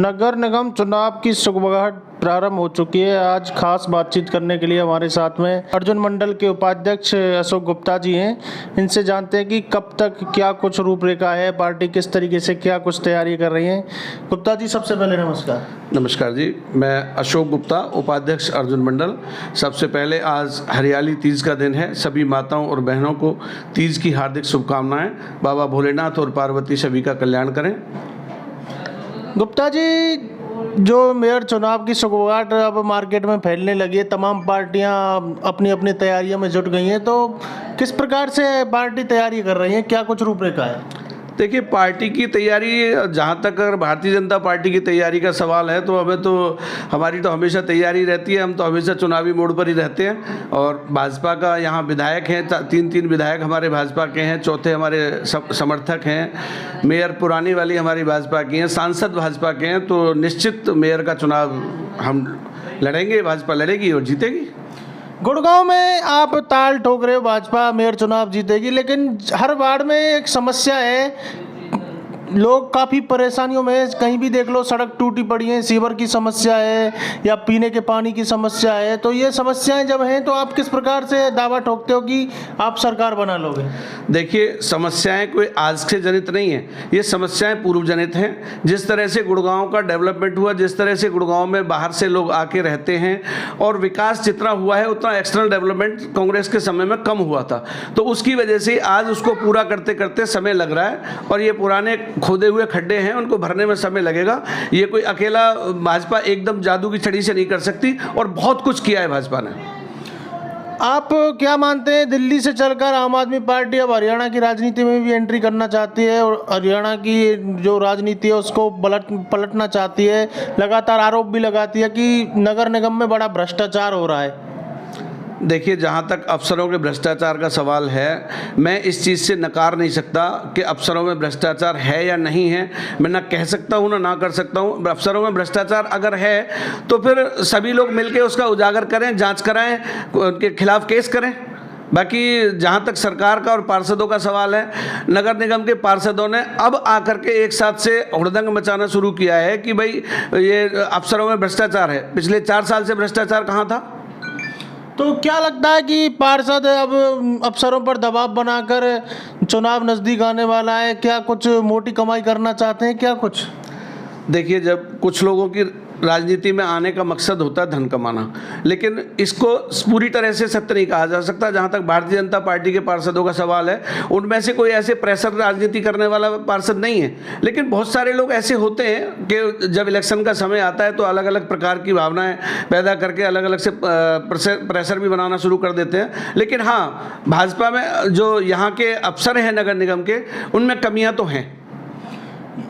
नगर निगम चुनाव की सुगबुगाहट प्रारंभ हो चुकी है। आज खास बातचीत करने के लिए हमारे साथ में अर्जुन मंडल के उपाध्यक्ष अशोक गुप्ता जी हैं। इनसे जानते हैं कि कब तक क्या कुछ रूपरेखा है, पार्टी किस तरीके से क्या कुछ तैयारी कर रही है। गुप्ता जी, सबसे पहले नमस्कार। नमस्कार जी, मैं अशोक गुप्ता, उपाध्यक्ष अर्जुन मंडल। सबसे पहले आज हरियाली तीज का दिन है। सभी माताओं और बहनों को तीज की हार्दिक शुभकामनाएं। बाबा भोलेनाथ और पार्वती सभी का कल्याण करें। गुप्ता जी, जो मेयर चुनाव की सुगबुगाहट अब मार्केट में फैलने लगी है, तमाम पार्टियां अपनी अपनी तैयारियों में जुट गई हैं, तो किस प्रकार से पार्टी तैयारी कर रही है, क्या कुछ रूपरेखा है? देखिए, पार्टी की तैयारी, जहाँ तक अगर भारतीय जनता पार्टी की तैयारी का सवाल है तो हमारी तो हमेशा तैयारी रहती है। हम तो हमेशा चुनावी मोड पर ही रहते हैं। और भाजपा का यहाँ विधायक हैं, तीन विधायक हमारे भाजपा के हैं, चौथे हमारे समर्थक हैं, मेयर पुरानी वाली हमारी भाजपा की हैं, सांसद भाजपा के हैं। तो निश्चित मेयर का चुनाव हम लड़ेंगे, भाजपा लड़ेगी और जीतेगी। गुड़गांव में आप ताल ठोक रहे हो, भाजपा मेयर चुनाव जीतेगी, लेकिन हर वार्ड में एक समस्या है, लोग काफ़ी परेशानियों में, कहीं भी देख लो सड़क टूटी पड़ी है, सीवर की समस्या है या पीने के पानी की समस्या है। तो ये समस्याएं जब हैं तो आप किस प्रकार से दावा ठोकते हो कि आप सरकार बना लोगे? देखिए, समस्याएं कोई आज से जनित नहीं है, ये समस्याएं पूर्व जनित हैं। जिस तरह से गुड़गांव का डेवलपमेंट हुआ, जिस तरह से गुड़गांव में बाहर से लोग आके रहते हैं और विकास जितना हुआ है उतना एक्सटर्नल डेवलपमेंट कांग्रेस के समय में कम हुआ था। तो उसकी वजह से आज उसको पूरा करते करते समय लग रहा है और ये पुराने खोदे हुए खड्डे हैं, उनको भरने में समय लगेगा। ये कोई अकेला भाजपा एकदम जादू की छड़ी से नहीं कर सकती और बहुत कुछ किया है भाजपा ने। आप क्या मानते हैं, दिल्ली से चलकर आम आदमी पार्टी अब हरियाणा की राजनीति में भी एंट्री करना चाहती है और हरियाणा की जो राजनीति है उसको पलटना चाहती है, लगातार आरोप भी लगाती है कि नगर निगम में बड़ा भ्रष्टाचार हो रहा है? देखिए, जहाँ तक अफसरों के भ्रष्टाचार का सवाल है, मैं इस चीज़ से नकार नहीं सकता कि अफसरों में भ्रष्टाचार है या नहीं है। मैं ना कह सकता हूँ ना कर सकता हूँ। अफसरों में भ्रष्टाचार अगर है तो फिर सभी लोग मिलकर उसका उजागर करें, जांच कराएं, उनके खिलाफ केस करें। बाकी जहाँ तक सरकार का और पार्षदों का सवाल है, नगर निगम के पार्षदों ने अब आकर के एक साथ से हुड़दंग मचाना शुरू किया है कि भाई ये अफसरों में भ्रष्टाचार है। पिछले 4 साल से भ्रष्टाचार कहाँ था? तो क्या लगता है कि पार्षद अब अफसरों पर दबाव बनाकर, चुनाव नज़दीक आने वाला है, क्या कुछ मोटी कमाई करना चाहते हैं, क्या कुछ? देखिए, जब कुछ लोगों की राजनीति में आने का मकसद होता है धन कमाना, लेकिन इसको पूरी तरह से सत्य नहीं कहा जा सकता। जहाँ तक भारतीय जनता पार्टी के पार्षदों का सवाल है, उनमें से कोई ऐसे प्रेशर राजनीति करने वाला पार्षद नहीं है। लेकिन बहुत सारे लोग ऐसे होते हैं कि जब इलेक्शन का समय आता है तो अलग अलग प्रकार की भावनाएं पैदा करके अलग अलग से प्रेशर भी बनाना शुरू कर देते हैं। लेकिन हाँ, भाजपा में जो यहाँ के अफसर हैं नगर निगम के, उनमें कमियाँ तो हैं।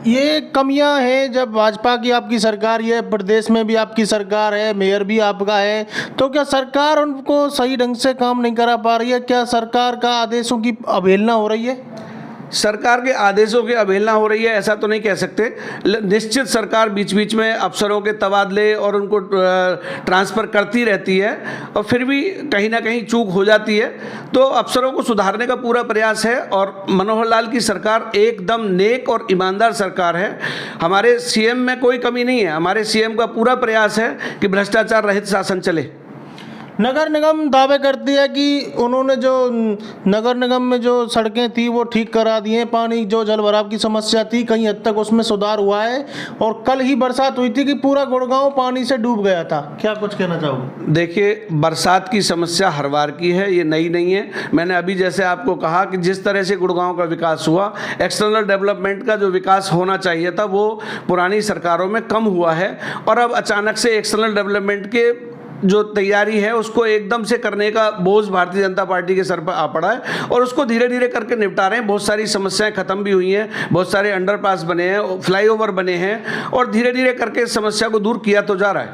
ये कमियां हैं, जब भाजपा की आपकी सरकार, ये प्रदेश में भी आपकी सरकार है, मेयर भी आपका है, तो क्या सरकार उनको सही ढंग से काम नहीं करा पा रही है? क्या सरकार का आदेशों की अवहेलना हो रही है? सरकार के आदेशों की अवहेलना हो रही है ऐसा तो नहीं कह सकते। निश्चित सरकार बीच बीच में अफसरों के तबादले और उनको ट्रांसफ़र करती रहती है और फिर भी कहीं ना कहीं चूक हो जाती है। तो अफसरों को सुधारने का पूरा प्रयास है और मनोहर लाल की सरकार एकदम नेक और ईमानदार सरकार है। हमारे सीएम में कोई कमी नहीं है। हमारे सीएम का पूरा प्रयास है कि भ्रष्टाचार रहित शासन चले। नगर निगम दावे करती है कि उन्होंने जो नगर निगम में जो सड़कें थी वो ठीक करा दी हैं, पानी जो जल भराव की समस्या थी कहीं हद तक उसमें सुधार हुआ है, और कल ही बरसात हुई थी कि पूरा गुड़गांव पानी से डूब गया था। क्या कुछ कहना चाहोगे? देखिए, बरसात की समस्या हर बार की है, ये नई नहीं है। मैंने अभी जैसे आपको कहा कि जिस तरह से गुड़गांव का विकास हुआ, एक्सटर्नल डेवलपमेंट का जो विकास होना चाहिए था वो पुरानी सरकारों में कम हुआ है और अब अचानक से एक्सटर्नल डेवलपमेंट के जो तैयारी है उसको एकदम से करने का बोझ भारतीय जनता पार्टी के सर पर आ पड़ा है और उसको धीरे धीरे करके निपटा रहे हैं। बहुत सारी समस्याएं खत्म भी हुई हैं, बहुत सारे अंडरपास बने हैं, फ्लाईओवर बने हैं और धीरे धीरे करके इस समस्या को दूर किया तो जा रहा है।